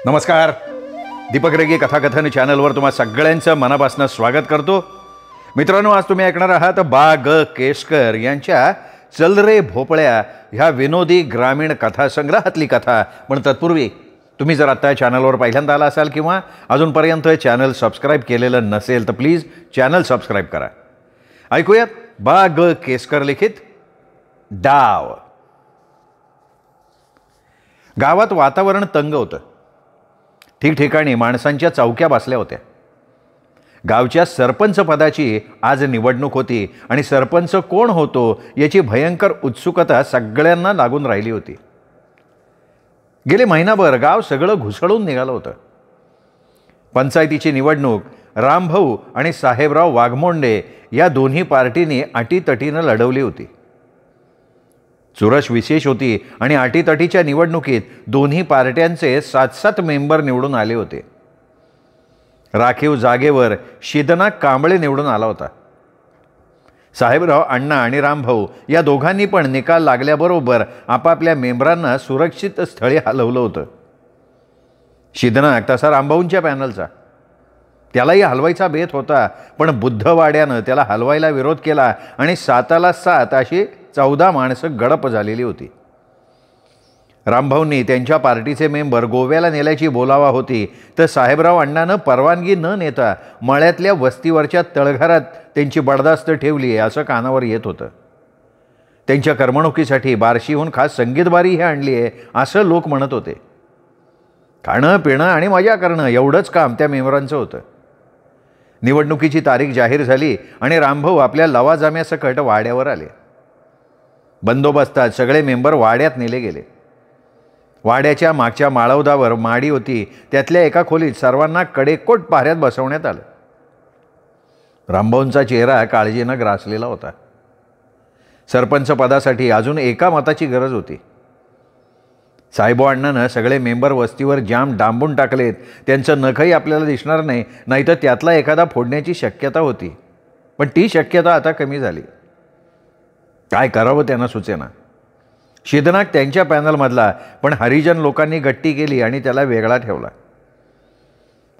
नमस्कार. दीपक रेगे कथाकथन चॅनलवर तुम्हा सगळ्यांचं मनापासून स्वागत करतो. मित्रांनो, आज तुम्ही ऐकणार आहात बा ग केसकर यांच्या चल रे भोपळ्या ह्या विनोदी ग्रामीण कथासंग्रहातली कथा. पण तत्पूर्वी तुम्ही जर आता चॅनलवर पहिल्यांदा आला असाल किंवा अजूनपर्यंत चॅनल सबस्क्राईब केलेलं नसेल तर प्लीज चॅनल सबस्क्राईब करा. ऐकूयात बा ग केसकर लिखित डाव. गावात वातावरण तंग होतं. ठिकठिकाणी माणसांच्या चौक्या बसल्या होत्या. गावच्या सरपंच पदाची आज निवडणूक होती आणि सरपंच कोण होतो याची भयंकर उत्सुकता सगळ्यांना लागून राहिली होती. गेले महिनाभर गाव सगळं घुसळून निघालं होतं. पंचायतीची निवडणूक रामभाऊ आणि साहेबराव वाघमोंडे या दोन्ही पार्टीनी अटीतटीनं लढवली होती. चुरस विशेष होती आणि अटीतटीच्या निवडणुकीत दोन्ही पार्ट्यांचे 7-7 मेंबर निवडून आले होते. राखीव जागेवर शिदनाक कांबळे निवडून आला होता. साहेबराव अण्णा आणि रामभाऊ या दोघांनी पण निकाल लागल्याबरोबर आपापल्या मेंबरांना सुरक्षित स्थळी हलवलं होतं. शिदनाक तसा रामभाऊंच्या पॅनलचा. त्यालाही हलवायचा बेत होता, पण बुद्धवाड्यानं त्याला हलवायला विरोध केला आणि 7ला 7 अशी 14 माणसं गडप झालेली होती. रामभाऊंनी त्यांच्या पार्टीचे मेंबर गोव्याला नेल्याची बोलावा होती, तर साहेबराव अण्णानं परवानगी न नेता मळ्यातल्या वस्तीवरच्या तळघरात त्यांची बडदास्त ठेवली असं कानावर येत होतं. त्यांच्या करमणुकीसाठी बार्शीहून खास संगीतबारीही आणली आहे असं लोक म्हणत होते. खाणं पिणं आणि मजा करणं एवढंच काम त्या मेंबरांचं होतं. निवडणुकीची तारीख जाहीर झाली आणि रामभाऊ आपल्या लवाजम्यासकट वाड्यावर आले. बंदोबस्तात सगळे मेंबर वाड्यात नेले गेले. वाड्याच्या मागच्या माळवदावर माडी होती. त्यातल्या एका खोलीत सर्वांना कडेकोट पाऱ्यात बसवण्यात आलं. रामभाऊंचा चेहरा काळजीनं ग्रासलेला होता. सरपंच पदासाठी अजून एका मताची गरज होती. साहेबो अण्णानं सगळे मेंबर वस्तीवर जाम डांबून टाकलेत. त्यांचं नखही आपल्याला दिसणार नाही, नाहीतर त्यातला एखादा फोडण्याची शक्यता होती. पण ती शक्यता आता कमी झाली. काय करावं त्यांना सुचेना. शिदनाक त्यांच्या पॅनलमधला, पण हरिजन लोकांनी गट्टी केली आणि त्याला वेगळा ठेवला.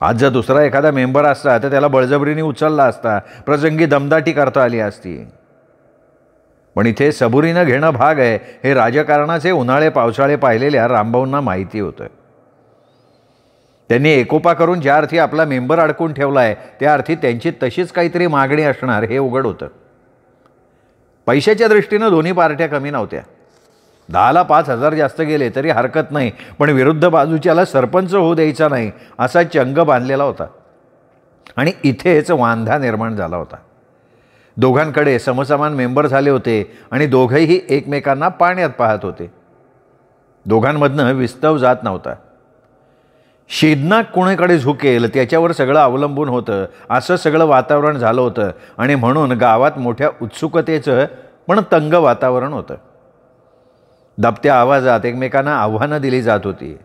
आज जर दुसरा एखादा मेंबर असता तर त्याला बळजबरीने उचलला असता, प्रसंगी दमदाटी करता आली असती. पण इथे सबुरीनं घेणं भाग आहे हे राजकारणाचे उन्हाळे पावसाळे पाहिलेल्या रामभाऊंना माहिती होतं. त्यांनी एकोपा करून ज्या अर्थी आपला मेंबर अडकून ठेवला आहे त्या अर्थी त्यांची तशीच काहीतरी मागणी असणार हे उघड होतं. पैशाच्या दृष्टीनं दोन्ही पार्ट्या कमी नव्हत्या. 10ला 5,000 जास्त गेले तरी हरकत नाही, पण विरुद्ध बाजूच्याला सरपंच होऊ द्यायचा नाही असा चंग बांधलेला होता. आणि इथेच वांधा निर्माण झाला होता. दोघांकडे समसमान मेंबर झाले होते आणि दोघंही एकमेकांना पाण्यात पाहत होते. दोघांमधनं विस्तव जात नव्हता. शिदनाक कोणीकडे झुकेल त्याच्यावर सगळं अवलंबून होतं असं सगळं वातावरण झालं होतं. आणि म्हणून गावात मोठ्या उत्सुकतेचं पण तंग वातावरण होतं. दबत्या आवाजात एकमेकांना आव्हानं दिली जात होती.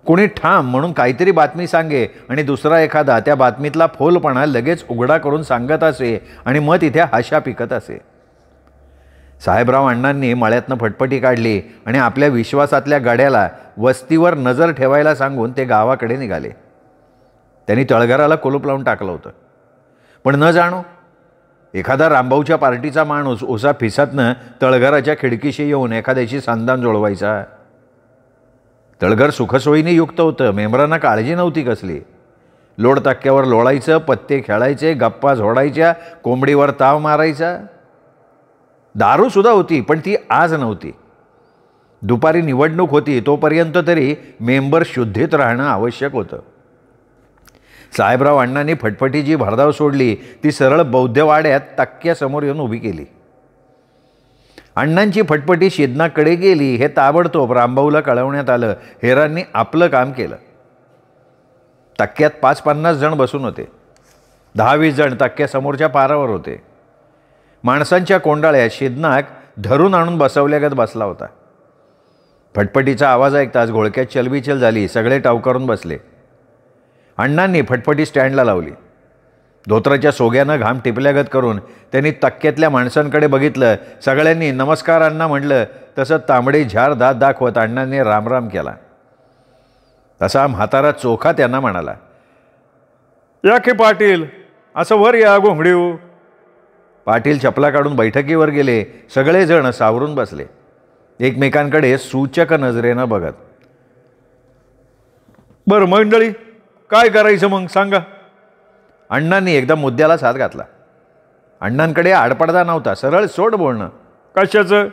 कोणी ठाम म्हणून काहीतरी बातमी सांगे आणि दुसरा एखादा त्या बातमीतला फोलपणा लगेच उघडा करून सांगत असे आणि मग तिथे हाशा पिकत असे. साहेबराव अण्णांनी मळ्यातनं फटफटी काढली आणि आपल्या विश्वासातल्या गाड्याला वस्तीवर नजर ठेवायला सांगून ते गावाकडे निघाले. त्यांनी तळघराला कुलूप लावून टाकलं होतं. पण न जाणो एखादा रामभाऊच्या पार्टीचा माणूस उसा फिसातनं तळघराच्या खिडकीशी येऊन एखाद्याची सांदान जोडवायचा. तळघर सुखसोयीने युक्त होतं. मेंबरांना काळजी नव्हती कसली. लोड तक्क्यावर लोळायचं, पत्ते खेळायचे, गप्पा झोडायच्या, कोंबडीवर ताव मारायचा. दारूसुद्धा होती, पण ती आज नव्हती. दुपारी निवडणूक होती तोपर्यंत तरी मेंबर शुद्धीत राहणं आवश्यक होतं. साहेबराव अण्णांनी फटफटी जी भरधाव सोडली ती सरळ बौद्धवाड्यात तक्क्यासमोर येऊन उभी केली. अण्णांची फटफटी शिदनाकडे गेली हे ताबडतोब रामभाऊला कळवण्यात आलं. हेरांनी आपलं काम केलं. तक्क्यात 5-50 जण बसून होते. 10-20 जण तक्क्यासमोरच्या पारावर होते. माणसांच्या कोंडाळ्यात शिदनाक धरून आणून बसवल्यागत बसला होता. फटफटीचा आवाज ऐकताच घोळक्यात चलबिचल झाली. सगळे टावकारून बसले. अण्णांनी फटफटी स्टँडला लावली. धोत्राच्या सोग्यानं घाम टिपल्यागत करून त्यांनी तक्क्यातल्या माणसांकडे बघितलं. सगळ्यांनी नमस्कार अण्णा म्हटलं. तसं तांबडे झार दात दाखवत अण्णांनी रामराम केला. तसा म्हातारा चोखा त्यांना म्हणाला, या की पाटील, असं वर या घोंगडीव. पाटील चपला काढून बैठकीवर गेले. सगळेजण सावरून बसले, एकमेकांकडे सूचक नजरेनं बघत. बरं मंडळी, काय करायचं मग सांगा. अण्णांनी एकदम मुद्द्याला साथ घातला. अण्णांकडे आडपडदा नव्हता, सरळ सोड बोलणं. कशाचं?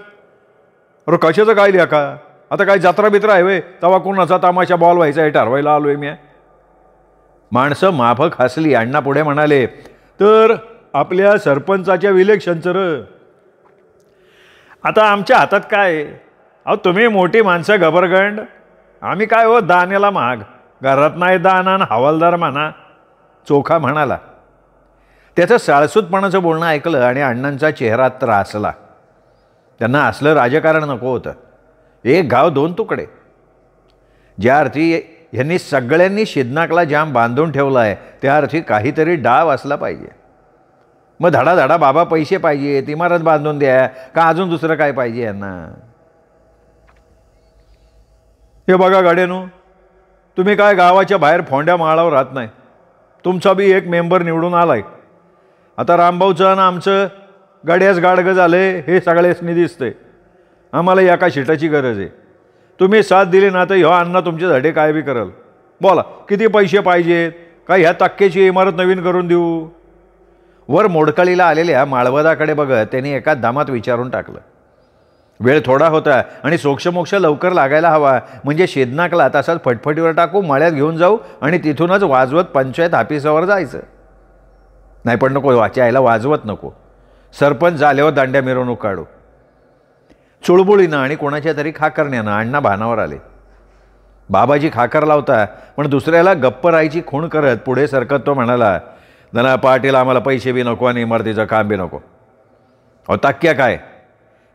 अरे कशाचं काय लिहा का? आता काय जत्रा बित्रा आहे वे? तवा कोणाचा तमाशा बॉल व्हायचा हे ठरवायला आलोय मी. माणसं माफक हसली. अण्णा पुढे म्हणाले, तर आपल्या सरपंचाच्या इलेक्शनचं र. आता आमच्या हातात काय? अहो तुम्ही मोठी माणसं गबरगंड, आम्ही काय हो दाण्याला महाग. घरात नाही दाना आणि हवालदार म्हणा. चोखा म्हणाला. त्याचं साळसूतपणाचं बोलणं ऐकलं आणि अण्णांचा चेहरा त्रासला. त्यांना असलं राजकारण नको होतं. एक गाव दोन तुकडे. ज्या अर्थी यांनी सगळ्यांनी शिदनाकला जाम बांधून ठेवला आहे, त्या अर्थी काहीतरी डाव असला पाहिजे. मग धडाधडा बाबा पैसे पाहिजेत, इमारत बांधून द्या, का अजून दुसरं काय पाहिजे यांना? हे बघा गाड्यानो, तुम्ही काय गावाच्या बाहेर फोंड्या माळावर राहत नाही. तुमचा बी एक मेंबर निवडून आलाय. आता रामभाऊचं आणि आमचं गाड्याच गाडगं झाले हे सगळ्यासनी दिसतंय. आम्हाला एका शिटाची गरज आहे. तुम्ही साथ दिली ना तर ह्यो अण्णा तुमच्यासाठी काय बी करल. बोला किती पैसे पाहिजेत? काय ह्या तक्क्याची इमारत नवीन करून देऊ? वर मोडकळीला आलेल्या माळवदाकडे बघत त्यांनी एका दामात विचारून टाकलं. वेळ थोडा होता आणि सोक्षमोक्ष लवकर लागायला हवा, म्हणजे शेदनाकला तसाच फटफटीवर टाकू, मळ्यात घेऊन जाऊ आणि तिथूनच वाजवत पंचायत ऑफिसावर जायचं. नाही पण नको, वाचायला वाजवत नको. सरपंच झाल्यावर दांड्या मिरवणूक काढू. चुळबुळीनं आणि कोणाच्या तरी खाकरण्यानं अण्णा भानावर आले. बाबाजी खाकर लावता पण दुसऱ्याला गप्प राहायची खूण करत पुढे सरकत तो म्हणाला, ना पाटील, आम्हाला पैसे बी नको आणि इमारतीचं काम बी नको. अहो तक्क्या काय?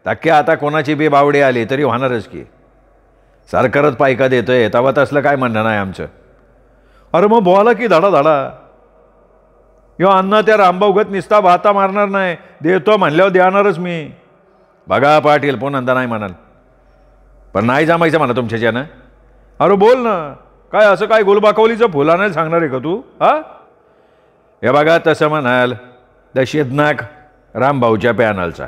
तक्क्या आता कोणाची बी बावडी आली तरी होणारच की. सरकारच पायका देतंय तेव्हा तसलं काय म्हणणं नाही आमचं. अरे मग बोला की धडा धडा. यो अण्णा त्या रामभाऊगत निस्ता भाता मारणार नाही. देतो म्हणल्यावर देणारच मी. बघा पाटील, पुन्हा नाही म्हणाल, पण नाही जमायचं म्हणा तुमच्याच्यानं. अरे बोल ना, काय असं काय गुलबाकवलीचं फुल आणायला सांगणार आहे का तू? हा हे बघा, तसं म्हणाल द शिदनाक रामभाऊच्या पॅनलचा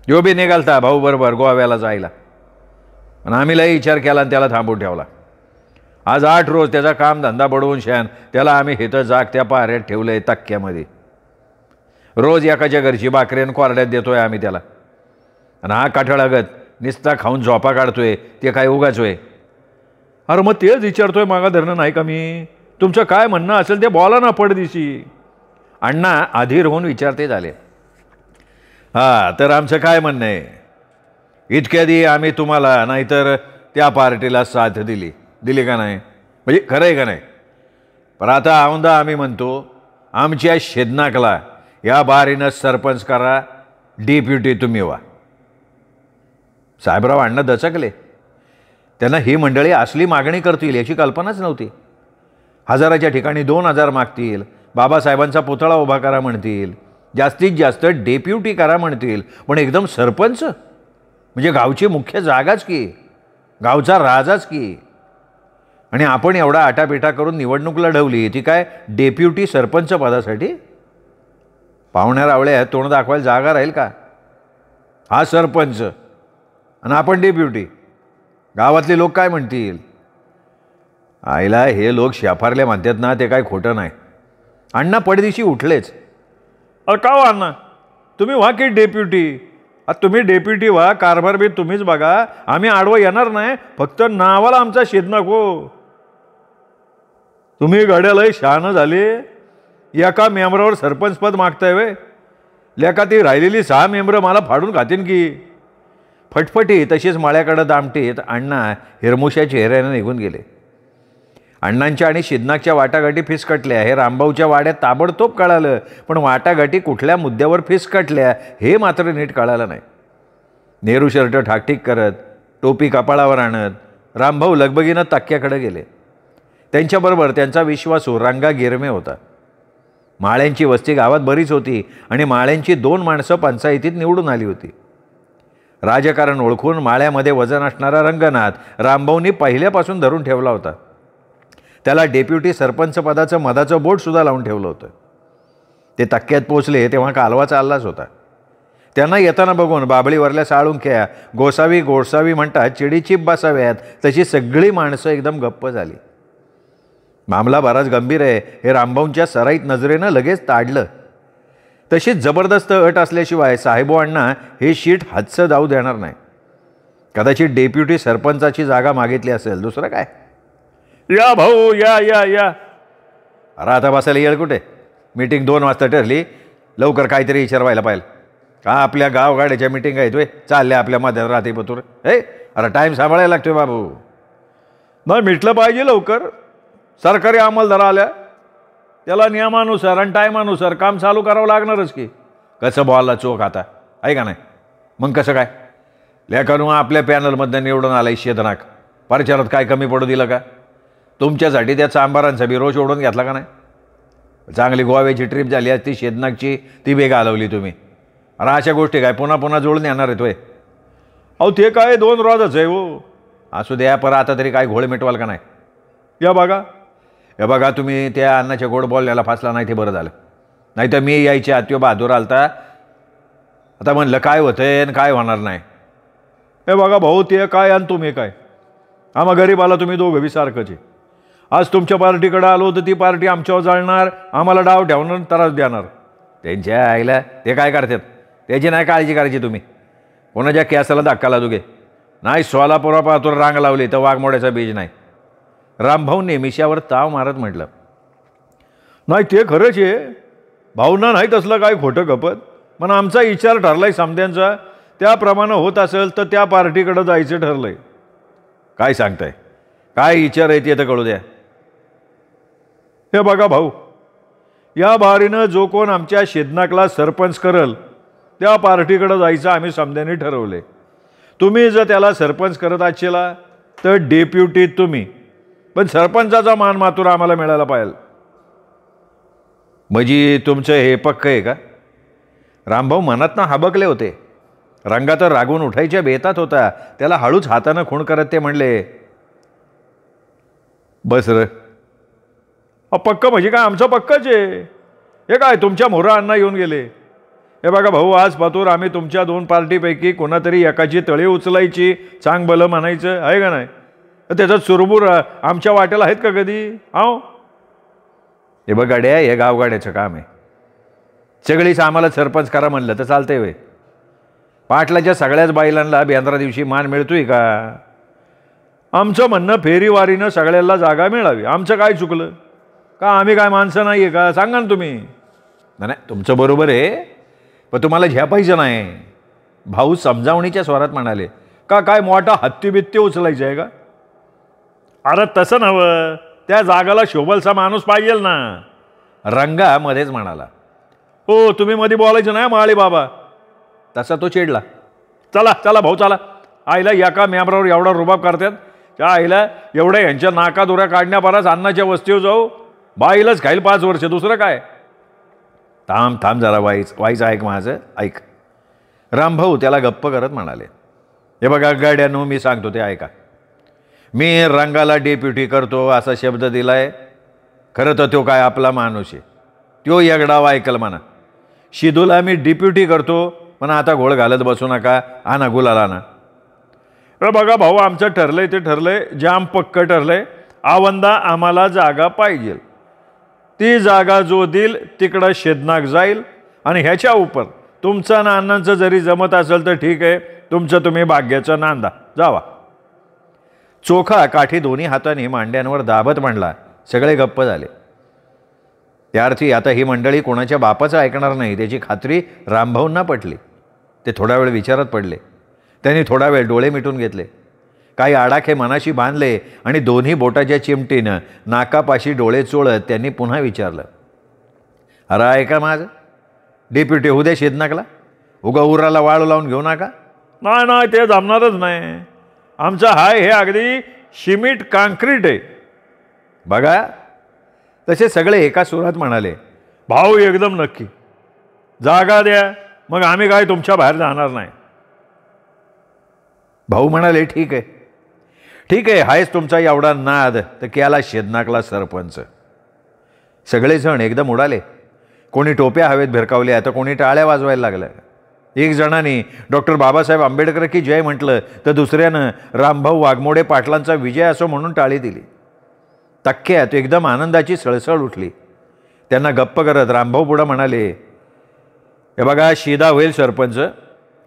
जो बी निघालता भाऊ बरोबर गोव्याला जायला, आणि आम्ही लई विचार केला आणि त्याला थांबून ठेवला. आज 8 रोज त्याचा कामधंदा बडवून शान त्याला आम्ही हिथं जागत्या पाऱ्यात ठेवलंय तक्क्यामध्ये. रोज एकाच्या घरची भाकरीन कोरड्यात देतोय आम्ही त्याला, आणि हा काठळागत निस्ता खाऊन झोपा काढतोय. ते काय उगाच होय? अरे मग तेच विचारतोय, मागा धरणं नाही का मी? तुमचं काय म्हणणं असेल ते बोला ना पडदिशी. अण्णा अधीर होऊन विचारते झाले. हां, तर आमचं काय म्हणणं आहे? इतक्यादी आम्ही तुम्हाला नाहीतर त्या पार्टीला साथ दिली का नाही? म्हणजे खरं आहे का नाही? पण आता औंदा आम्ही म्हणतो, आमच्या शेदनाकला या बारीनं सरपंच करा, डेप्युटी तुम्ही व्हा. साहेबराव अण्णा दचकले. त्यांना ही मंडळी असली मागणी करतील याची कल्पनाच नव्हती. 1000च्या ठिकाणी 2000 मागतील, बाबासाहेबांचा पुतळा उभा करा म्हणतील, जास्तीत जास्त डेप्युटी करा म्हणतील. पण एकदम सरपंच म्हणजे गावची मुख्य जागाच की, गावचा राजाच की. आणि आपण एवढा आटापिटा करून निवडणूक लढवली, ती काय डेप्युटी सरपंच पदासाठी? पाहुण्या रावळ्या तोंड दाखवायला जागा राहील का? हा सरपंच आणि आपण डेप्युटी. गावातले लोक काय म्हणतील? आईला हे लोक शाफारले म्हणतात ना, ते काय खोटं नाही. अण्णा पडदिशी उठलेच. अरे का हो अण्णा, तुम्ही व्हा की डेप्युटी. आता तुम्ही डेप्युटी व्हा, कारभार बी तुम्हीच बघा, आम्ही आडवं येणार नाही. फक्त नावाला आमचा शेदनाक हो. तुम्ही गड्यालाही शहाणं झाले. एका मेंबरावर सरपंचपद मागताय वे. लेका ती राहिलेली 6 मेंबर मला फाडून खातीन की. फटफटी तशीच माळ्याकडं दामटीत अण्णा हिरमुशा चेहऱ्यानं निघून गेले. अण्णांच्या आणि शिदनाकच्या वाटाघाटी फिसकटल्या हे रामभाऊच्या वाड्यात ताबडतोब कळालं, पण वाटाघाटी कुठल्या मुद्द्यावर फिसकटल्या हे मात्र नीट कळालं नाही. नेहरू शर्ट ठाकठीक करत, टोपी कपाळावर आणत रामभाऊ लगबगीनं तक्क्याकडे गेले. त्यांच्याबरोबर त्यांचा विश्वासू रंगा गिरमे होता. माळ्यांची वस्ती गावात बरीच होती आणि माळ्यांची 2 माणसं पंचायतीत निवडून आली होती. राजकारण ओळखून माळ्यामध्ये वजन असणारा रंगनाथ रामभाऊंनी पहिल्यापासून धरून ठेवला होता. त्याला डेप्युटी सरपंच पदाचं मधाचं बोटसुद्धा लावून ठेवलं होतं. ते तक्क्यात पोचले तेव्हा कालवा चाललाच होता. त्यांना येताना बघून बाबळीवरल्या साळुंख्या गोसावी गोडसावी म्हणतात चिडीचीप बसाव्यात तशी सगळी माणसं एकदम गप्प झाली. मामला बराच गंभीर आहे हे रामभाऊंच्या सराईत नजरेनं लगेच ताडलं. तशीच जबरदस्त अट असल्याशिवाय साहेबो अण्णा हे शीट हातचं जाऊ देणार नाही. कदाचित डेप्युटी सरपंचाची जागा मागितली असेल, दुसरं काय. या भाऊ या या या. अरे आता बसायला येळ कुठे? मीटिंग 2 वाजता ठरली, लवकर काहीतरी विचारवायला पाहिजे का? आपल्या गावगाड्याच्या मीटिंग आहेत वे चालल्या आपल्या मध्यात राहते पतूर. अरे टाईम सांभाळायला लागतोय बाबू. नाही मिटलं पाहिजे लवकर. सरकारी अंमलदार आल्या त्याला नियमानुसार आणि टायमानुसार काम चालू करावं लागणारच की. कसं बॉलला चोख आता आहे का नाही? मग कसं काय लेखानू आपल्या पॅनलमधनं निवडून आलाय शेदनाक. प्रचारात काय कमी पडू दिलं का? तुमच्यासाठी त्या चांबारांचा बी रोज ओढून घेतला का नाही? चांगली गोव्याची ट्रिप झाली आज ती शेदनाकची, ती बी घालवली तुम्ही. अरे अशा गोष्टी काय पुन्हा पुन्हा जोडून येणार आहेत होय? अहो ते काय 2 रोजच आहे हो. असू द्या, पर आता तरी काय घोळ मिटवाल का नाही? या बघा हे बघा, तुम्ही त्या अण्णाच्या गोड बोलण्याला फासला नाही ते बरं झालं. नाही तर मी यायच्या आत बहादूर आलता. आता म्हणलं काय होतंय आणि काय होणार नाही. हे बघा भाऊ, ते काय आणि तुम्ही काय. आम्हा गरीबाला तुम्ही दोघं बी सारखंच आहे. आज तुमच्या पार्टीकडे आलो तर ती पार्टी आमच्यावर जाळणार, आम्हाला डाव ठेवणार, त्रास देणार. त्यांच्या आईला ते काय करतात त्याची नाही काळजी करायची तुम्ही. कोणाच्या कॅसाला धक्का लागू घे नाही. सोलापुरापातून रांग लावली तर वाघमोड्याचा बीज नाही. रामभाऊ नेमिशावर ताव मारत म्हटलं, नाही ते खरंच आहे भाऊंना नाही तसलं काय खोटं खपत. पण आमचा विचार ठरलाय समध्यांचा, त्याप्रमाणे होत असेल तर त्या पार्टीकडं जायचं ठरलंय. काय सांगताय? काय विचार आहे ते तर कळू द्या. हे बघा भाऊ, या बारीनं जो कोण आमच्या शेदनाकला सरपंच करल त्या पार्टीकडं जायचं आम्ही समध्यांनी ठरवले. तुम्ही जर त्याला सरपंच करत आचेला तर डेप्युटी तुम्ही, पण सरपंचाचा मान मातूर आम्हाला मिळायला पाहिजे. म्हणजे तुमचं हे पक्क आहे का? रामभाऊ मनातनं हाबकले होते. रंगा तर रागून उठायच्या बेतात होता. त्याला हळूच हातानं खूण करत ते म्हणले, बस र. पक्क म्हणजे काय? आमचं पक्कच आहे. हे काय तुमच्या मोहरा अण्णा येऊन गेले. हे बघा भाऊ, आज पातूर आम्ही तुमच्या 2 पार्टीपैकी कोणातरी एकाची तळी उचलायची, चांग भलं म्हणायचं आहे का नाही? त्याच्यात सुरबूर आमच्या वाट्याला आहेत का कधी? आहो हे बघ गाड्या, हे गावगाड्याचं काम आहे. सगळीच आम्हाला सरपंच करा म्हणलं तर चालतंय वे? पाटलाच्या सगळ्याच बाईलांना बेंद्रा दिवशी मान मिळतोय का? आमचं म्हणणं फेरीवारीनं सगळ्याला जागा मिळावी. आमचं काय चुकलं का? आम्ही काय माणसं नाही आहे का? सांगा ना तुम्ही. नाही, तुमचं बरोबर आहे, पण तुम्हाला झेपायचं नाही. भाऊ समजावणीच्या स्वरात म्हणाले, का काय मोठा हत्ती बित्ती उचलायचं आहे का? अरे तसं नव्हं, त्या जागाला शोभलचा माणूस पाहिजे ना. रंगा मध्येच म्हणाला, हो तुम्ही मध्ये बोलायचं नाही माळी बाबा. तसा तो चिडला. चला चला भाऊ चला. आईला एका मेंबरावर एवढा रुबाब करतात. त्या आईला एवढ्या यांच्या नाकादुऱ्या काढण्यापाराच अन्नाच्या वस्तीवर जाऊ. बाईलाच खाईल 5 वर्ष, दुसरं काय. थांब थांब जरा, वाईचं ऐक माझं ऐक. रामभाऊ त्याला गप्प करत म्हणाले, हे बघा गाड्यानो, मी सांगतो ते ऐका. मी रंगाला डेप्युटी करतो असा शब्द दिलाय. खरं तर तो काय आपला माणूस आहे. तो एकडाव ऐकल म्हणा. शिदूला मी डेप्युटी करतो, पण आता घोळ घालत बसू नका. आणा गुलाल आणा. बघा भाऊ, आमचं ठरलंय ते ठरलंय, जाम पक्क ठरलंय. आवंदा आम्हाला जागा पाहिजे. ती जागा जो देईल तिकडं शेदनाक जाईल. आणि ह्याच्या उपर तुमचं ना अण्णांचं जरी जमत असेल तर ठीक आहे, तुमचं तुम्ही भाग्याचं नांदा जावा. चोखा काठी दोन्ही हाताने मांड्यांवर दाबत म्हणला. सगळे गप्प झाले. त्या अर्थी आता ही मंडळी कोणाच्या बापाचं ऐकणार नाही त्याची खात्री रामभाऊंना पटली. ते थोडा वेळ विचारात पडले. त्यांनी थोडा वेळ डोळे मिटून घेतले. काही आडाखे मनाशी बांधले आणि दोन्ही बोटाच्या चिमटीनं नाकापाशी डोळे चोळत त्यांनी पुन्हा विचारलं, अरे ऐका माझं, डेप्युटी होऊ द्या शेदनाकला. उगा उराला वाळू लावून घेऊ नका. नाही नाही, ते जमणारच नाही. आमचं हाय हे अगदी सिमेंट काँक्रीट आहे. बघा तसे सगळे एका सुरात म्हणाले, भाऊ एकदम नक्की. जागा द्या, मग आम्ही काय तुमच्या बाहेर जाणार नाही. भाऊ म्हणाले, ठीक आहे ठीक आहे, हायच तुमचा एवढा नाद, तर केला शेदनाकला सरपंच. सगळेजण एकदम उडाले. कोणी टोप्या हवेत भिरकावल्या तर कोणी टाळ्या वाजवायला लागल्या. एक जणाने डॉक्टर बाबासाहेब आंबेडकर की जय म्हटलं, तर दुसऱ्यानं रामभाऊ वाघमोडे पाटलांचा विजय असो म्हणून टाळी दिली. तक्क्यात एकदम आनंदाची सळसळ उठली. त्यांना गप्प करत रामभाऊ पुढं म्हणाले, हे बघा, शिदा होईल सरपंच,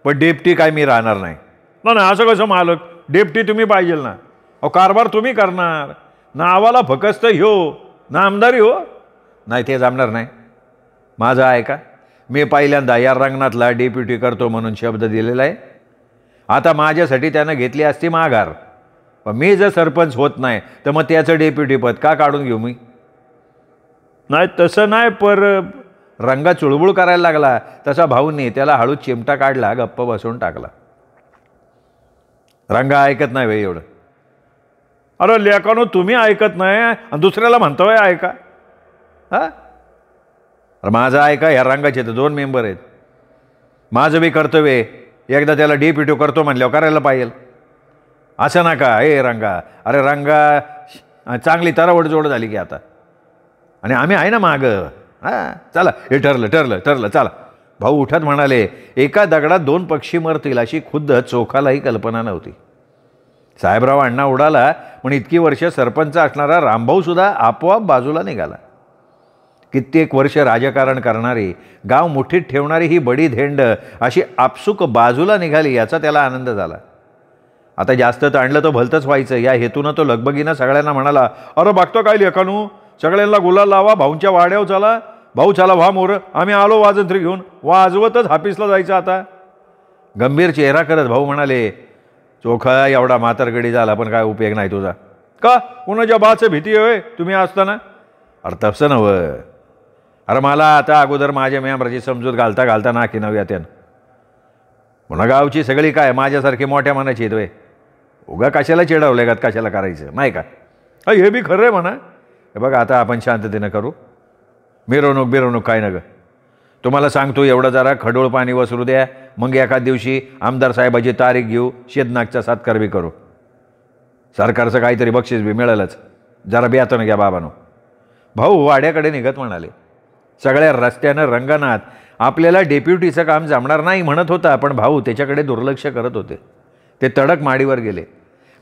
पण डेप्टी काय मी राहणार नाही. ना असं कसं मालक, डेप्टी तुम्ही पाहिजेल ना. अहो कारभार तुम्ही करणार, नावाला फकस्त ह्यो ना आमदारी हो. नाही, ते जमणार नाही. माझं ऐका, मी पहिल्यांदा या रंगनाथला डेप्युटी करतो म्हणून शब्द दिलेला आहे. आता माझ्यासाठी त्यानं घेतली असती माघार, पण मी जर सरपंच होत नाही तर मग त्याचं डेप्युटी पद का काढून घेऊ मी? नाही तसं नाही, पर रंगा चुळबुळ करायला लागला तसा भाऊंनी त्याला हळूच चिमटा काढला, गप्प बसवून टाकला. रंगा ऐकत नाही वेळ एवढं. अरे लेकानो, तुम्ही ऐकत नाही आणि दुसऱ्याला म्हणतोय ऐका. हां, माझं ऐका, ह्या रंगाचे तर 2 मेंबर आहेत. माझं बी कर्तव्य आहे, एकदा त्याला डेप्युटी करतो म्हणल्यावर करायला पाहिजे. असं नका हे रंगा. अरे रंगा चांगली तरवड जोड झाली की आता, आणि आम्ही आहे ना मागं. हां, चला, हे ठरलं ठरलं ठरलं, चला. भाऊ उठत म्हणाले, एका दगडात 2 पक्षी मरतील अशी खुद्द चोखालाही कल्पना नव्हती. साहेबराव अण्णा उडाला, पण इतकी वर्ष सरपंच असणारा रामभाऊसुद्धा आपोआप बाजूला निघाला. कित्येक वर्ष राजकारण करणारी, गाव मुठीत ठेवणारी ही बडी धेंड अशी आपसूक बाजूला निघाली, याचा त्याला आनंद झाला. आता जास्त ताणलं तर भलतंच व्हायचं या हेतूनं तो लगबगीनं सगळ्यांना म्हणाला, अरे बघतो काय लेकानू, सगळ्यांना गुलाल लावा, भाऊंच्या वाड्यावर चला. भाऊ चला, व्हा मोर, आम्ही आलो वाजंत्री घेऊन. वाजवतच हाफिसला जायचं आता. गंभीर चेहरा करत भाऊ म्हणाले, चोखा एवढा म्हातारगडी झाला पण काय उपयोग नाही तुझा. का, कोणाच्या बाचं भीती होय तुम्ही असताना? अरे तसं नव्हं. अरे मला आता अगोदर माझ्या मेंबराची समजूत घालता घालता नाकी नव्या त्यानं. पुन्हा गावची सगळी काय माझ्यासारखी मोठ्या मनाची आहेत वय. उगा कशाला चिडवले का, कशाला करायचं नाही का? हे बी खरं आहे म्हणा. हे बघा, आता आपण शांततेनं करू. मिरवणूक काय न ग. तुम्हाला सांगतो, एवढं जरा खडोळ पाणी वसरू द्या, मग एखाद दिवशी आमदार साहेबाची तारीख घेऊ, शेदनाकचा सत्कार बी करू. सरकारचं काहीतरी बक्षीस बी मिळेलच. जरा बेतानं घ्या बाबानो. भाऊ वाड्याकडे निघत म्हणाले, सगळ्या रस्त्यानं रंगनाथ आपल्याला डेप्युटीचं काम जमणार नाही म्हणत होता, पण भाऊ त्याच्याकडे दुर्लक्ष करत होते. ते तडक माडीवर गेले.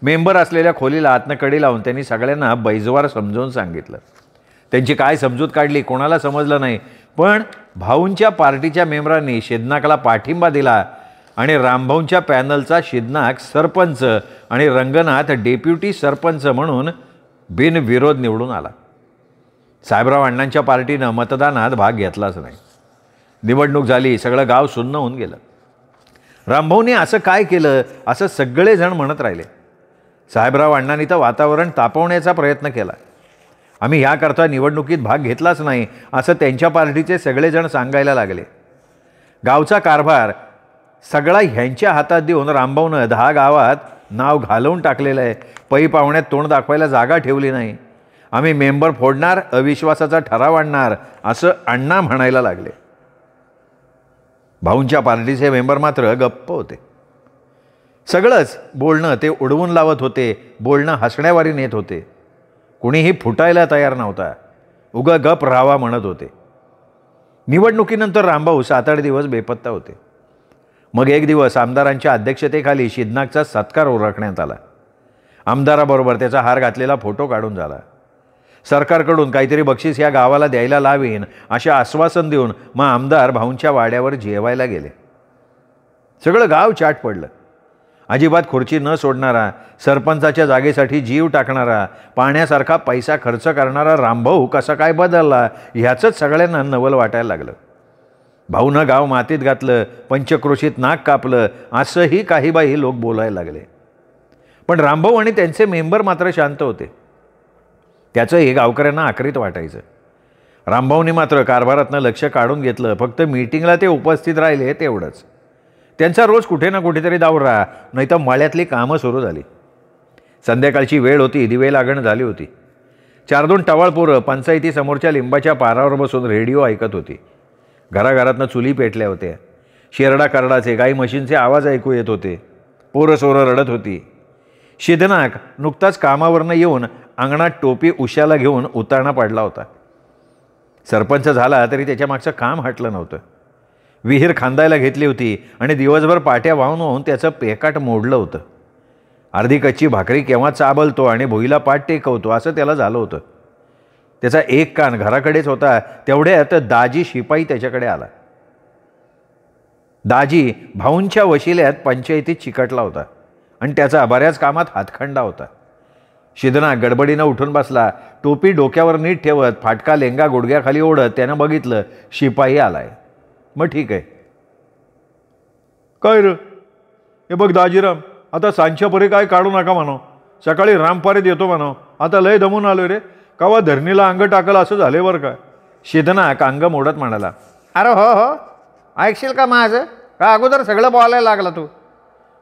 मेंबर असलेल्या खोलीला आतनं कडी लावून त्यांनी सगळ्यांना बैजवार समजावून सांगितलं. त्यांची काय समजूत काढली कोणाला समजलं नाही, पण भाऊंच्या पार्टीच्या मेंबरांनी शेदनाकला पाठिंबा दिला आणि रामभाऊंच्या पॅनलचा शेदनाक सरपंच आणि रंगनाथ डेप्युटी सरपंच म्हणून बिनविरोध निवडून आला. साहेबराव अण्णांच्या पार्टीनं मतदानात भाग घेतलाच नाही. निवडणूक झाली, सगळं गाव सुन्न होऊन गेलं. रामभाऊने असं काय केलं असं सगळेजण म्हणत राहिले. साहेबराव अण्णांनी तर वातावरण तापवण्याचा प्रयत्न केला. आम्ही ह्याकरता निवडणुकीत भाग घेतलाच नाही असं त्यांच्या पार्टीचे सगळेजण सांगायला लागले. गावचा कारभार सगळा ह्यांच्या हातात देऊन रामभाऊनं 10 गावात नाव घालवून टाकलेलं आहे. पै पाहुण्यात तोंड दाखवायला जागा ठेवली नाही. आम्ही मेंबर फोडणार, अविश्वासाचा ठराव आणणार असं अण्णा म्हणायला लागले. भाऊंच्या पार्टीचे मेंबर मात्र गप्प होते. सगळंच बोलणं ते उडवून लावत होते, बोलणं हसण्यावारी नेत होते. कुणीही फुटायला तयार नव्हता, उगा गप राहावा म्हणत होते. निवडणुकीनंतर रामभाऊ 7-8 दिवस बेपत्ता होते. मग एक दिवस आमदारांच्या अध्यक्षतेखाली शेदनाकचा सत्कार ओळखण्यात आला. आमदाराबरोबर त्याचा हार घातलेला फोटो काढून झाला. सरकारकडून काहीतरी बक्षीस या गावाला द्यायला लावीन असे आश्वासन देऊन मग आमदार भाऊंच्या वाड्यावर जेवायला गेले. सगळं गाव चाट पडलं. अजिबात खुर्ची न सोडणारा, सरपंचाच्या जागेसाठी जीव टाकणारा, पाण्यासारखा पैसा खर्च करणारा रामभाऊ कसा काय बदलला ह्याचंच सगळ्यांना नवल वाटायला लागलं. भाऊनं गाव मातीत घातलं, पंचक्रोशीत नाक कापलं असंही काही बाई लोक बोलायला लागले. पण रामभाऊ आणि त्यांचे मेंबर मात्र शांत होते. त्याचं हे गावकऱ्यांना आकरीत वाटायचं. रामभाऊने मात्र कारभारातनं लक्ष काढून घेतलं. फक्त मीटिंगला ते उपस्थित राहिले तेवढंच. त्यांचा रोज कुठे ना कुठेतरी दावरा, नाही तर मळ्यातली कामं सुरू झाली. संध्याकाळची वेळ होती, दिवे लागण झाली होती. 4-2 टवाळपोरं पंचायतीसमोरच्या लिंबाच्या पारावर बसून रेडिओ ऐकत होती. घराघरातनं चुली पेटल्या होत्या. शेरडा करडाचे, गाई म्हशींचे आवाज ऐकू येत होते. पोरं सोरं रडत होती. शिदनाक नुकताच कामावरनं येऊन अंगणात टोपी उशाला घेऊन उतारणा पडला होता. सरपंच झाला तरी त्याच्या मागचं काम हटलं नव्हतं. विहीर खांदायला घेतली होती आणि दिवसभर पाट्या वाहून वाहून त्याचं पेकाट मोडलं होतं. अर्धी कच्ची भाकरी केव्हा चाबलतो आणि भुईला पाठ टेकवतो असं त्याला झालं होतं. त्याचा एक कान घराकडेच होता. तेवढ्यात दाजी शिपाई त्याच्याकडे आला. दाजी भाऊंच्या वशिल्यात पंचायतीत चिकटला होता आणि त्याचा बऱ्याच कामात हातखंडा होता. शिदनाक गडबडीनं उठून बसला. टोपी डोक्यावर नीट ठेवत फाटका लेंगा गुडघ्याखाली ओढत त्यानं बघितलं शिपाई आलाय. मग ठीक आहे. काय र हे बघ दाजीराम, आता सांजच्या परी काय काढू नका म्हणाव. सकाळी रामपारीत येतो म्हणाव. आता लय दमून आलो रे. कवा धरणीला अंग टाकलं असं झाले बरं का. शिदनाक अंग मोडत म्हणाला, अरे हो हो, ऐकशील का माझं? का अगोदर सगळं बोलायला लागला तू?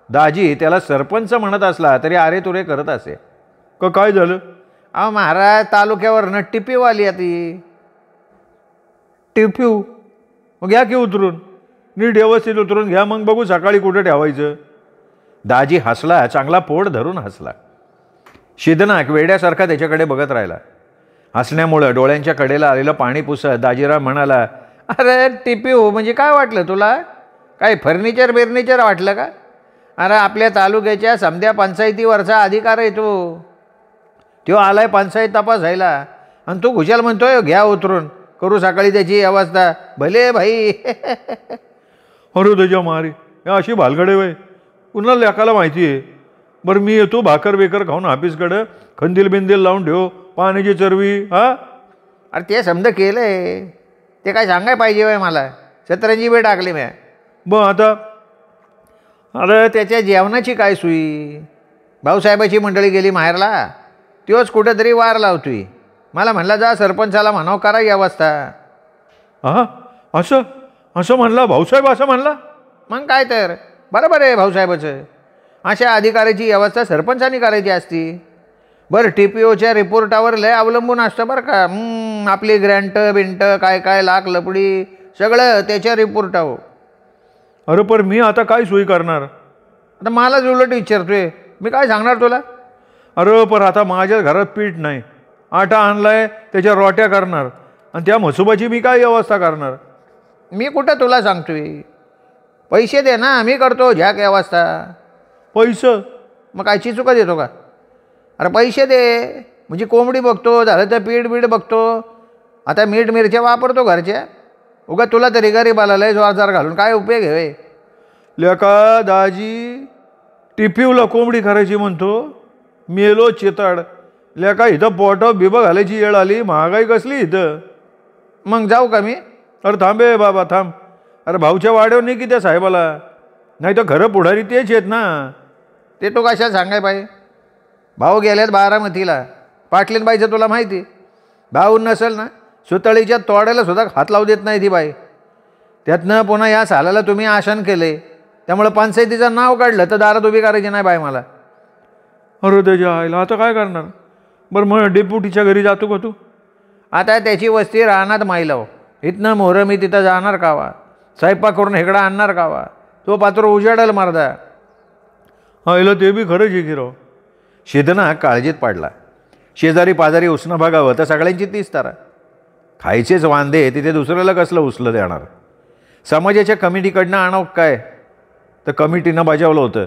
दाजी त्याला सरपंच म्हणत असला तरी अरे तुरे करत असे. का काय झालं? अहो महाराज, तालुक्यावरनं टिपीव आली आहे ती. टिफ्यू? मग घ्या की उतरून. नीट व्यवस्थित उतरून घ्या, मग बघू सकाळी कुठे ठेवायचं. दाजी हसला, चांगला पोट धरून हसला. शिदनाक वेड्यासारखा त्याच्याकडे बघत राहिला. हसण्यामुळं डोळ्यांच्या कडेला आलेलं पाणी पुसत दाजीराव म्हणाला, अरे टिपीव म्हणजे काय वाटलं तुला? काय फर्निचर बिर्निचर वाटलं का? अरे आपल्या तालुक्याच्या समध्या पंचायतीवरचा अधिकार आहे तो आलाय पंचायत तपासायला आणि तू खुशाल म्हणतोय घ्या उतरून, करू सकाळी त्याची अवस्था. भले भाई. अरे त्याच्या मारी, या अशी भालगडे वय पुन्हा लेकाला माहिती आहे. बरं मी येतो भाकर बेकर खाऊन ऑफिसकडं. खंदील बिंदील लावून ठेव, पाण्याची चरवी. हा अरे ते समजा केलंय, ते काय सांगाय पाहिजे वय मला. 17 बी टाकली मी. मग आता अरे त्याच्या जेवणाची काय सुई? भाऊसाहेबाची मंडळी गेली माहेरला, तोच कुठेतरी वार लावतोय. मला म्हणला जा सरपंचाला म्हणाव करा ही अवस्था. हा असं असं म्हणला भाऊसाहेब? असं म्हणला? मग काय तर बरोबर आहे भाऊसाहेबाचं. अशा अधिकाऱ्याची व्यवस्था सरपंचानी करायची असती. बरं TPOच्या रिपोर्टावर लय अवलंबून असतं बरं का. आपली ग्रँट बिंट काय काय लाख लपडी सगळं त्याच्या रिपोर्टावर. अरे पण मी आता काय सोयी करणार? आता मलाच उलट विचारतोय, मी काय सांगणार तुला? अरे पण आता माझ्या घरात पीठ नाही. आटा आणलाय, त्याच्या रोट्या करणार आणि त्या म्हसोबाची मी काय व्यवस्था करणार? मी कुठं तुला सांगतोय? पैसे दे ना, मी करतो झ्याक व्यवस्था. पैसे? मग काय चिचुका देतो का? अरे पैसे दे म्हणजे कोंबडी बघतो, झालं तर पीठ बीठ बघतो. आता मीठ मिरच्या वापरतो घरच्या. उगा तुला तरी गरीबाला लय जोरदार घालून काय उपयोग आहे? लेका दाजी टिफिवला कोंबडी करायची म्हणतो. मेलो चिताड. लेका इथं पोटाव बिबा घालायची येळ आली. महागाई कसली इथं. मग जाऊ का मी? अरे थांबे बाबा थांब. अरे भाऊच्या वाड्यावर नाही की त्या साहेबाला? नाही तर खरं पुढारी तेच आहेत ना. ते तो कशा सांगाय पाहिजे? भाऊ गेल्यात बारामतीला. पाटलीनबाईचं तुला माहिती? भाऊ नसेल ना, सुतळीच्या तोड्याला सुद्धा हात लावू देत नाही ती बाई. त्यातनं पुन्हा या सालाला तुम्ही आशन केले, त्यामुळं पंचायतीचं नाव काढलं तर दारात उभी करायची नाही बाई मला. अरे त्याच्या आईला आता काय करणार? बरं मग डेप्युटीच्या घरी जातो का तू? आता त्याची वस्ती राहणार माईलाव. इथनं मोहरं मी तिथं जाणार कावा? स्वयंपाक करून हेकडा आणणार कावा? तो पात्र उजाडल मारदा. आईला ते बी खरंच आहे की राव. शिदनाक काळजीत पडला. शेजारी पाजारी उसणं भागावं तर सगळ्यांची तीच तारा. खायचेच वांदे, तिथे दुसऱ्याला कसलं उचलं देणार? समाजाच्या कमिटीकडनं आणावं काय? तर कमिटीनं बजावलं होतं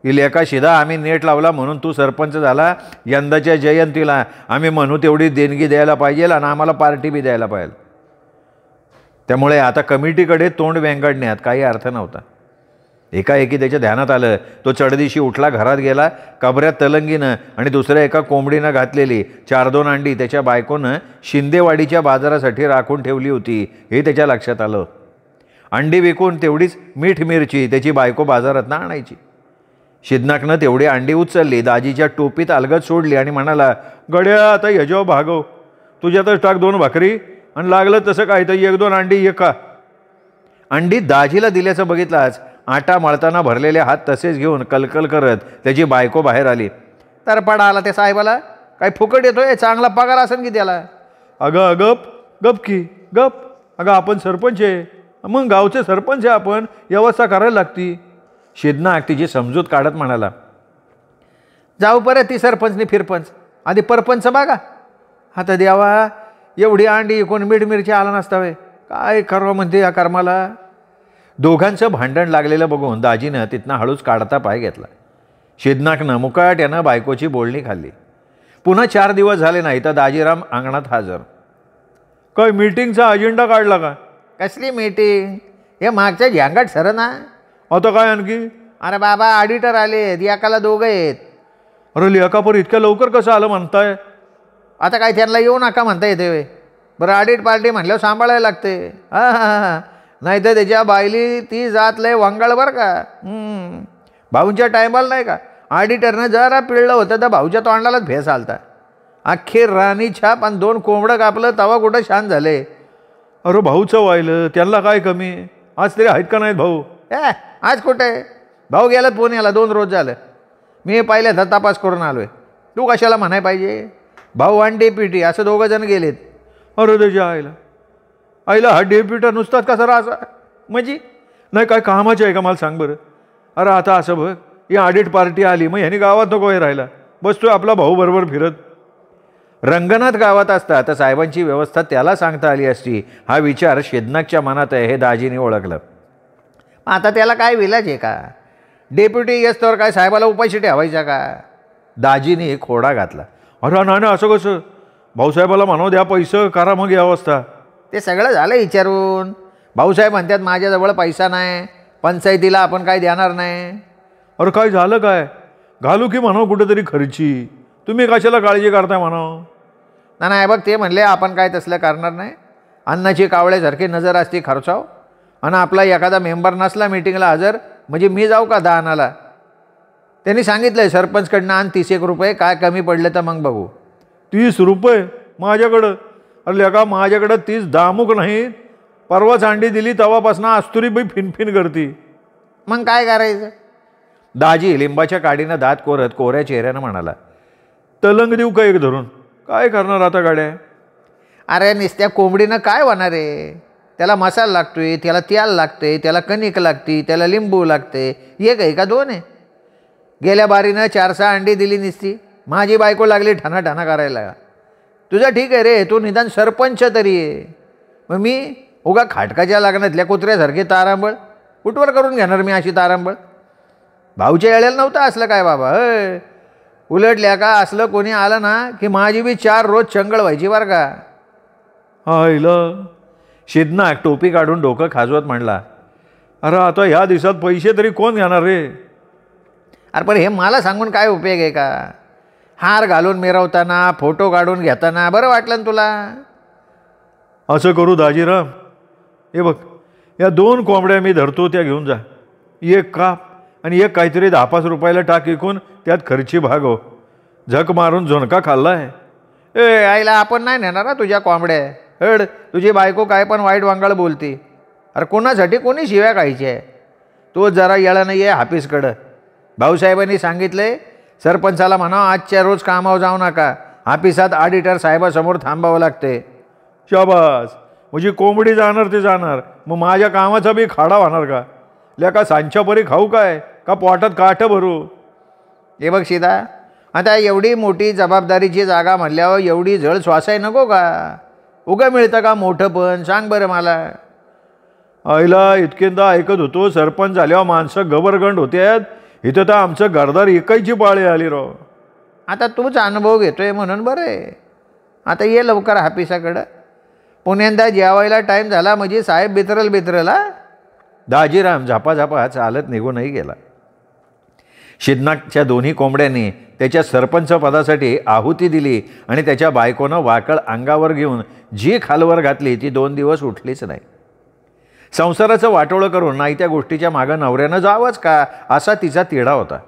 की लेका शिदा आम्ही नेट लावला म्हणून तू सरपंच झाला. यंदाच्या जयंतीला आम्ही म्हणू तेवढी देणगी द्यायला पाहिजे आणि आम्हाला पार्टी बी द्यायला पाहिजे. त्यामुळे आता कमिटीकडे तोंड वेंगडण्यात काही अर्थ नव्हता. एकाएकी त्याच्या ध्यानात आलं. तो चढदिशी उठला, घरात गेला. कबऱ्यात तलंगीनं आणि दुसऱ्या एका कोंबडीनं घातलेली 4-2 अंडी त्याच्या बायकोनं शिंदेवाडीच्या बाजारासाठी राखून ठेवली होती हे त्याच्या लक्षात आलं. अंडी विकून तेवढीच मीठ मिरची त्याची बायको बाजारातनं आणायची. शिदनाकनं तेवढी अंडी उचलली, दाजीच्या टोपीत अलगद सोडली आणि म्हणाला, गड्या आता ह्याच्यावर भागव. तुझ्यातच टाक 2 भाकरी आणि लागलं तसं काय तर 1-2 अंडी ये का. अंडी दाजीला दिल्याचं बघितलाच आटा मळताना भरलेले हात तसेच घेऊन कलकल करत त्याची बायको बाहेर आली. तर पडा आला त्या साहेबाला. काय फुकट येतोय? चांगला पगार असेल की त्याला. अगं गप गप की गप. अगं आपण सरपंच आहे, मग गावचे सरपंच आहे आपण, व्यवस्था करायला लागती. शिदनाक तिची समजूत काढत म्हणाला, जाऊ परत ती सरपंचनी फिरपंच, आधी परपंच बघा. आता द्यावा एवढी अंडी कोण मीठ मिरची आला नसतावे, काय करावं म्हणते या कर्माला. दोघांचं भांडण लागलेलं बघून दाजीनं तिथनं हळूच काढता पाय घेतला. शिदनाकनं मुकाट्यानं बायकोची बोलणी खाल्ली. पुन्हा 4 दिवस झाले नाही तर दाजीराम अंगणात हजर. काय मीटिंगचा अजेंडा काढला का? कसली मीटिंग, हे मागच्या झँगाट सर ना. आता काय आणखी? अरे बाबा ऑडिटर आलेत, एकाला 2 आहेत. अरे लेखापर इतक्या लवकर कसं आलं म्हणताय? आता काय त्यांना येऊ नका म्हणता येते वे. बरं ऑडिट पार्टी म्हटल्यावर सांभाळायला लागते. हां हां हां, नाही तर त्याच्या बायली ती जात लय वंगाळ बरं का. भाऊंच्या टायमाला नाही का ऑडिटरनं जरा पिळलं होतं तर भाऊच्या तोंडालाच भेस आलता. अख्खी राणी छाप आणि 2 कोंबडं कापलं तवा कुठं शांत झाले. अरे भाऊचं व्हायलं, त्यांना काय कमी? आज तरी आहेत का नाहीत भाऊ? आज कुठे भाऊ गेलं पुण्याला, 2 रोज झालं. मी पहिल्यांदा तपास करून आलो आहे. तू कशाला म्हणाय पाहिजे. भाऊ आणि डेप्युटी असं 2 जण गेलेत. अरे त्याच्या आईला हा डेप्युटर नुसताच कसा राहा म्हणजे नाही काय कामाचे आहे का मला सांग बरं. अरे आता असं बघ, ही ऑडिट पार्टी आली मग ह्यानी गावात नको हे राहिला, बसतोय आपला भाऊ बरोबर फिरत. रंगनाथ गावात असता तर साहेबांची व्यवस्था त्याला सांगता आली असती, हा विचार शिदनाकच्या मनात आहे हे दाजीने ओळखलं. आता त्याला काय विलाज आहे का. डेप्युटी येस्तवर काय साहेबाला उपाशी ठेवायचा का. दाजीने खोडा घातला. अरे नाही असं कसं, भाऊसाहेबाला म्हणावं द्या पैसे करा मग या अवस्था. ते सगळं झालं विचारून. भाऊसाहेब म्हणतात माझ्याजवळ पैसा नाही, पंचायतीला आपण काय देणार नाही. अरे काय झालं काय, घालू की म्हणावं कुठेतरी खर्ची, तुम्ही कशाला काळजी करताय म्हणावं. नाही बघ ते म्हणले आपण काय तसलं करणार नाही. अन्नाची कावळ्यासारखी नजर असते खर्चाव, आणि आपला एखादा मेंबर नसला मीटिंगला हजर म्हणजे मी जाऊ का दानाला. त्यांनी सांगितलं सरपंचकडनं आण 30 रुपये, काय कमी पडले तर मग बघू. 30 रुपये माझ्याकडं? अरे लेका माझ्याकडं 30 दामुक नाही. परवाच अंडी दिली तेव्हापासून आस्तुरी बाई फिनफिन करती. मग काय करायचं. दाजी लिंबाच्या काडीनं दात कोरत कोऱ्या चेहऱ्यानं म्हणाला. तलंग देऊ का एक धरून, काय करणार आता गाड्या. अरे नुसत्या कोंबडीनं काय होणार आहे. त्याला मसाला लागतोय, त्याला तेल लागते, त्याला कणिक लागते, त्याला लिंबू लागते. एक आहे का 2 आहे. गेल्या बारीनं 4-6 अंडी दिली निसती, माझी बायको लागली ठाणा करायला. तुझं ठीक आहे रे, तू निदान सरपंच तरी आहे. मग मी उगा खाटकाच्या लग्नातल्या कुत्र्यासारखे तारांबळ कुठवर करून घेणार मी अशी तारांबळ. भाऊच्या येळेला नव्हतं असलं काय बाबा. उलटल्या का असलं कोणी आलं ना की माझी बी 4 रोज चंगळ व्हायची बरं का. आईला शिदनाक टोपी काढून डोकं खाजवत म्हणला. अरे आता ह्या दिवसात पैसे तरी कोण घेणार रे. अरे पण हे मला सांगून काय उपयोग आहे का. हार घालून मिरवताना, फोटो काढून घेताना बरं वाटलं ना तुला. असं करू दाजीराम, हे बघ या 2 कोंबड्या मी धरतो, त्या घेऊन जा. एक काप आणि एक काहीतरी 10-5 रुपयाला टाक इकून, त्यात खर्ची भागव. झक मारून झोनका खाल्लाय. आईला आपण नाही नेणार ना तुझ्या कोंबड्या. हेड तुझी बायको काय पण वाईट वांगाळ बोलती. अरे कोणासाठी कोणी शिव्या खायची आहे. तो जरा येळं नाही आहे हाफिसकडं. भाऊसाहेबांनी सांगितले सरपंचाला म्हणा आजच्या रोज कामावर जाऊ नका, हाफिसात ऑडिटर साहेबासमोर थांबावं लागते. शाबास, म्हणजे कोंबडी जाणार ते जाणार, मग माझ्या कामाचा बी खाडा होणार का. लेका सांच्या परी खाऊ काय का पोटात काठं भरू. हे बघ सीता, आता एवढी मोठी जबाबदारीची जागा म्हणल्यावर एवढी जळ श्वासाय नको का. उगा मिळतं का मोठं पण, सांग बरं मला. आईला इतकेंदा ऐकत होतो सरपंच झाल्यावर माणसं गबरगंड होत्यात, इथं तर आमचं घरदार एकायची पाळी आली राव. आता तूच अनुभव घेतोय म्हणून बरं आहे. आता ये लवकर हाफिसाकडं. पुण्यांदा जेवायला टाईम झाला म्हणजे साहेब बितरल हा. दाजीराम झापाझापा चालत निघूनही गेला. शिदनाकच्या 2 कोंबड्यांनी त्याच्या सरपंच पदासाठी आहुती दिली आणि त्याच्या बायकोनं वाकळ अंगावर घेऊन जी खालवर घातली ती 2 दिवस उठलीच नाही. संसाराचं वाटोळं करून नाही त्या गोष्टीच्या मागं नवऱ्यानं जावंच का असा तिचा तिढा होता.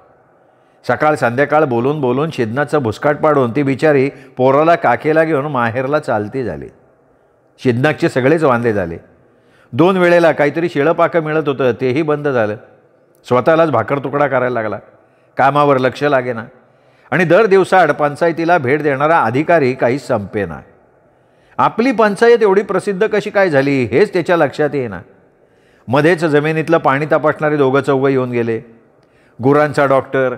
सकाळ संध्याकाळ बोलून बोलून शिदनाचं भुसकाट पाडून ती बिचारी पोराला काकेला घेऊन माहेरला चालती झाली. शिदनाकचे सगळेच वांदे झाले. 2 वेळेला काहीतरी शिळपाकं मिळत होतं तेही बंद झालं. स्वतःलाच भाकर तुकडा करायला लागला. कामावर लक्ष लागेना आणि दर दिवसाआड पंचायतीला भेट देणारा अधिकारी काही संपेना. आपली पंचायत एवढी प्रसिद्ध कशी काय झाली हेच त्याच्या लक्षात येईना. मध्येच जमिनीतलं पाणी तपासणारे 2-4 येऊन गेले. गुरांचा डॉक्टर,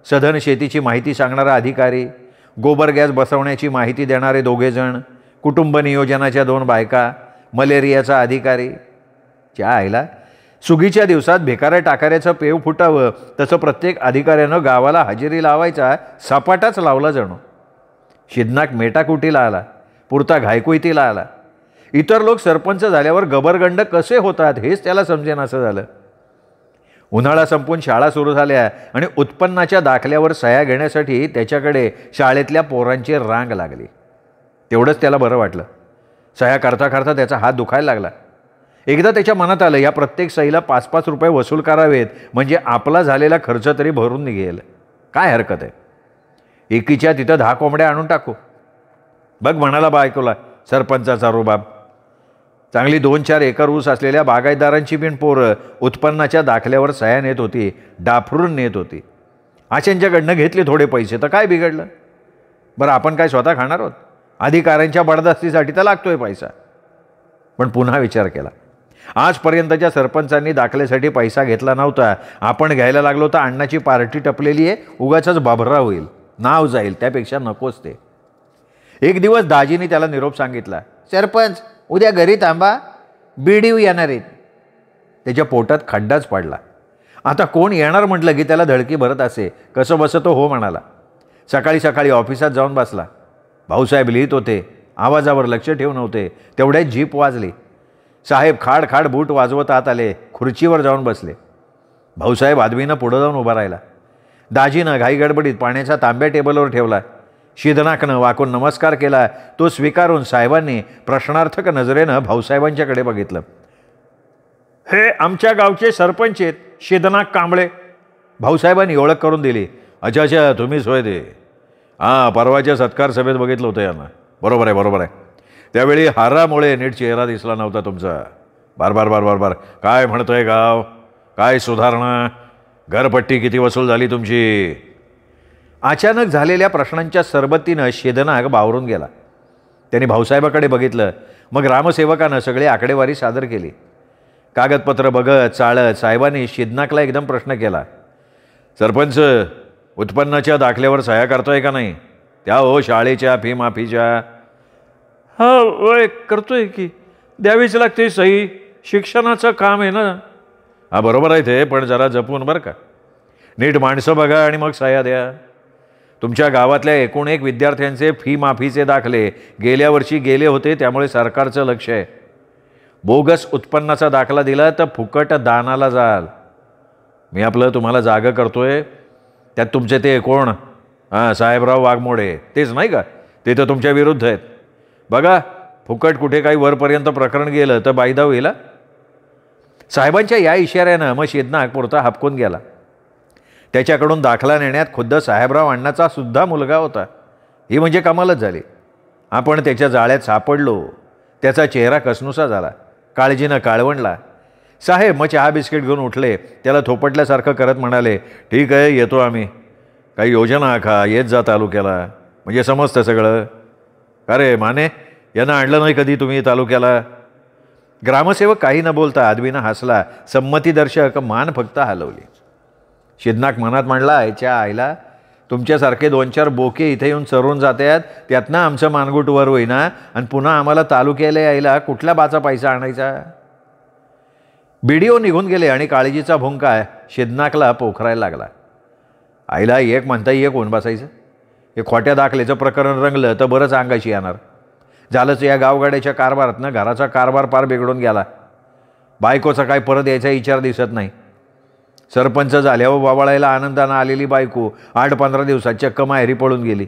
सधन शेतीची माहिती सांगणारा अधिकारी, गोबर गॅस बसवण्याची माहिती देणारे 2 जण, कुटुंब नियोजनाच्या 2 बायका, मलेरियाचा अधिकारी. च्या आईला सुगीच्या दिवसात भिकाऱ्या टाकाऱ्याचं पेव फुटावं तसं प्रत्येक अधिकाऱ्यानं गावाला हजेरी लावायचा सपाटाच लावला जणू. शिदनाक मेटाकुटीला आला, पुरता घायकुईतीला आला. इतर लोक सरपंच झाल्यावर गबरगंड कसे होतात हेच त्याला समजेनासं झालं. उन्हाळा संपून शाळा सुरू झाल्या आणि उत्पन्नाच्या दाखल्यावर सह्या घेण्यासाठी त्याच्याकडे शाळेतल्या पोरांची रांग लागली. तेवढंच त्याला बरं वाटलं. सह्या करता करता त्याचा हात दुखायला लागला. एकदा त्याच्या मनात आलं, या प्रत्येक सहीला 5-5 रुपये वसूल करावेत म्हणजे आपला झालेला खर्च तरी भरून निघेल. काय हरकत आहे, एकीच्या तिथं 10 कोंबड्या आणून टाकू. बघ म्हणाला बायकोला सरपंचाचा रुबाब. चांगली 2-4 एकर ऊस असलेल्या बागायतदारांची बिन पोरं उत्पन्नाच्या दाखल्यावर सह्या नेत होती, डाफरून नेत होती. आशांच्याकडनं घेतले थोडे पैसे तर काय बिघडलं. बरं आपण काय स्वतः खाणार आहोत, अधिकाऱ्यांच्या बडदास्तीसाठी तर लागतोय पैसा. पण पुन्हा विचार केला, आजपर्यंतच्या सरपंचांनी दाखल्यासाठी पैसा घेतला नव्हता. आपण घ्यायला लागलो तर अण्णाची पार्टी टपलेली आहे, उगाचच बाभरा होईल, नाव जाईल, त्यापेक्षा नकोच ते. एक दिवस दाजीने त्याला निरोप सांगितला, सरपंच उद्या घरी थांबा, बीडीओ येणार आहेत. त्याच्या पोटात खड्डाच पडला. आता कोण येणार म्हटलं की त्याला धडकी भरत असे. कसं बसं तो हो म्हणाला. सकाळी सकाळी ऑफिसात जाऊन बसला. भाऊसाहेब लिहित होते, आवाजावर लक्ष ठेवून नव्हते. तेवढ्यात जीप वाजली. साहेब खाड खाड बूट वाजवत आत आले, खुर्चीवर जाऊन बसले. भाऊसाहेब आदमीनं पुढं जाऊन उभा राहिला. दाजीनं घाईगडबडीत पाण्याचा तांब्या टेबलवर ठेवला. शिदनाकनं वाकून नमस्कार केला. तो स्वीकारून साहेबांनी प्रश्नार्थक नजरेनं भाऊसाहेबांच्याकडे बघितलं. हे आमच्या गावचे सरपंच आहेत, शिदनाक कांबळे. भाऊसाहेबांनी ओळख करून दिली. अच्छा अच्छा, तुम्हीच होय ते. हां, परवाच्या सत्कार सभेत बघितलं होतं यांना. बरोबर आहे बरोबर आहे. त्यावेळी हारामुळे नीट चेहरा दिसला नव्हता तुमचा. बार बार बार बार बार काय म्हणतोय गाव, काय सुधारणा, घरपट्टी किती वसूल झाली तुमची. अचानक झालेल्या प्रश्नांच्या सरबत्तीनं शिदनाक बावरून गेला. त्यांनी भाऊसाहेबाकडे बघितलं. मग ग्रामसेवकानं सगळी आकडेवारी सादर केली. कागदपत्र बघत चाळत साहेबांनी शिदनाकला एकदम प्रश्न केला, सरपंच उत्पन्नाच्या दाखल्यावर सह्या करतोय का नाही, त्या हो शाळेच्या फी माफीच्या. हा वय करतोय की, द्यावीच लागते सही, शिक्षणाचं काम आहे ना. हा बरोबर आहे ते, पण जरा जपून बरं का. नीट माणसं बघा आणि मग सह्या द्या. तुमच्या गावातल्या 1 विद्यार्थ्यांचे फी माफीचे दाखले गेल्या वर्षी गेले होते, त्यामुळे सरकारचं लक्ष आहे. बोगस उत्पन्नाचा दाखला दिला तर फुकट दानाला जाल. मी आपलं तुम्हाला जागं करतोय. त्यात तुमचे ते कोण, हां साहेबराव वाघमोडे, तेच नाही का, ते तर तुमच्या विरुद्ध आहेत. बघा फुकट कुठे काही वरपर्यंत प्रकरण गेलं तर बायदा होईल. साहेबांच्या या इशाऱ्यानं मग शिदनाक पुरता हापकून गेला. त्याच्याकडून दाखला नेण्यात खुद्द साहेबराव अण्णाचा सुद्धा मुलगा होता. ही म्हणजे कमालच झाली. आपण त्याच्या जाळ्यात सापडलो. त्याचा चेहरा कसनुसा झाला, काळजीनं काळवणला. साहेब मग चहा बिस्किट घेऊन उठले. त्याला थोपटल्यासारखं करत म्हणाले, ठीक आहे येतो आम्ही. काही योजना आखा, येत जा तालुक्याला, म्हणजे समजतं सगळं. अरे माने, यांना आणलं नाही कधी तुम्ही तालुक्याला. ग्रामसेवक काही न बोलता आदवीनं हसला. संमतीदर्शक मान फक्त हलवली. शिदनाक मनात म्हणला, याच्या आईला तुमच्यासारखे 2-4 बोके इथे येऊन चरून जातात, त्यातनं आमचं मानगुट वर होईना आणि पुन्हा आम्हाला तालुक्याला यायला कुठला बाचा पैसा आणायचा. बीडीओ निघून गेले आणि काळजीचा भुंका शिदनाकला पोखरायला लागला. आईला एक म्हणता एक होऊन बसायचं. हे खोट्या दाखल्याचं प्रकरण रंगलं तर बरंच अंगाशी येणार. झालंच या गावगाड्याच्या कारभारातनं घराचा कारभार पार बिघडून गेला. बायकोचा काय परत यायचा विचार दिसत नाही. सरपंच झाल्यावर वावळायला आनंदानं आलेली बायको 8-15 दिवसात चक्क माहेरी पळून गेली.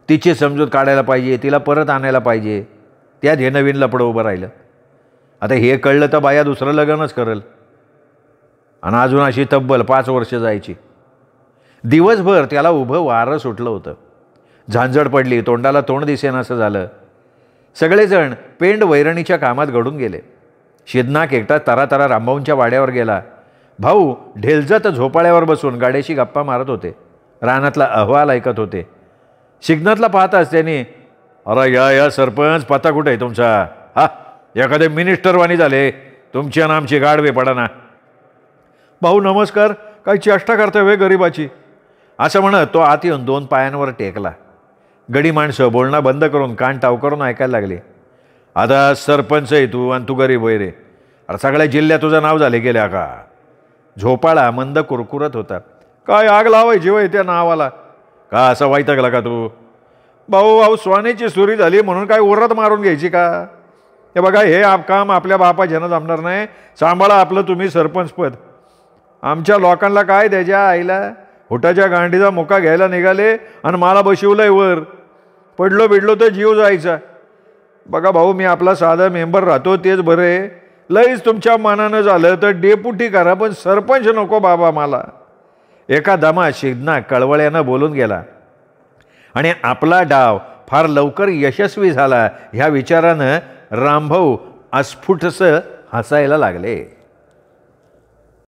तिची समजूत काढायला पाहिजे, तिला परत आणायला पाहिजे. त्यात हे नवीन लपडं उभं राहिलं. आता हे कळलं तर बाया दुसरं लग्नच करेल. आणि अजून अशी तब्बल 5 वर्ष जायची. दिवसभर त्याला उभं वारं सुटलं होतं. झांझड पडली, तोंडाला तोंड दिसेनासं झालं. सगळेजण पेंड वैरणीच्या कामात घडून गेले. शिदनाक एकटा तरातरा रामभाऊंच्या वाड्यावर गेला. भाऊ ढेलजत झोपाळ्यावर बसून गाड्याशी गप्पा मारत होते. रानातला अहवाल ऐकत होते. शिग्नातला पाहताच त्यांनी, अरे या सरपंच, पत्ता कुठे आहे तुमचा? हा एखादे मिनिस्टरवाणी झाले, तुमची आणि आमची गाडवे पडाना. भाऊ नमस्कार, काही चेष्टा करताय वे गरीबाची. असं म्हणत तो आत येऊन 2 पायांवर टेकला. गडी माणसं बोलणं बंद करून कान टाव करून ऐकायला लागली. आता सरपंच आहे तू आणि तू गरीब होय रे. अरे सगळ्या जिल्ह्यात तुझं नाव झाले गेल्या का. झोपाळा मंद कुरकुरत होता. काय आग लावायची वय त्या नावाला. का असं वैतागला का तू. भाऊ स्वानीची सुरी झाली म्हणून काय उरत मारून घ्यायची का. हे बघा हे काम आपल्या बापाच्यानं जमणार नाही. सांभाळा आपलं तुम्ही सरपंचपद. आमच्या लोकांना काय द्यायच्या आईला. होटाच्या गांडीचा मुका घ्यायला निघाले आणि मला बशिवलंय वर. पडलो बिडलो तर जीव जायचा. बघा भाऊ मी आपला साधा मेंबर राहतो तेच बरे. लईच तुमच्या मनानं झालं तर डेपुटी करा पण सरपंच नको बाबा मला. एका दमा शिगना कळवळ्यानं बोलून गेला आणि आपला डाव फार लवकर यशस्वी झाला ह्या विचारानं रामभाऊ अस्फुटसं हसायला लागले.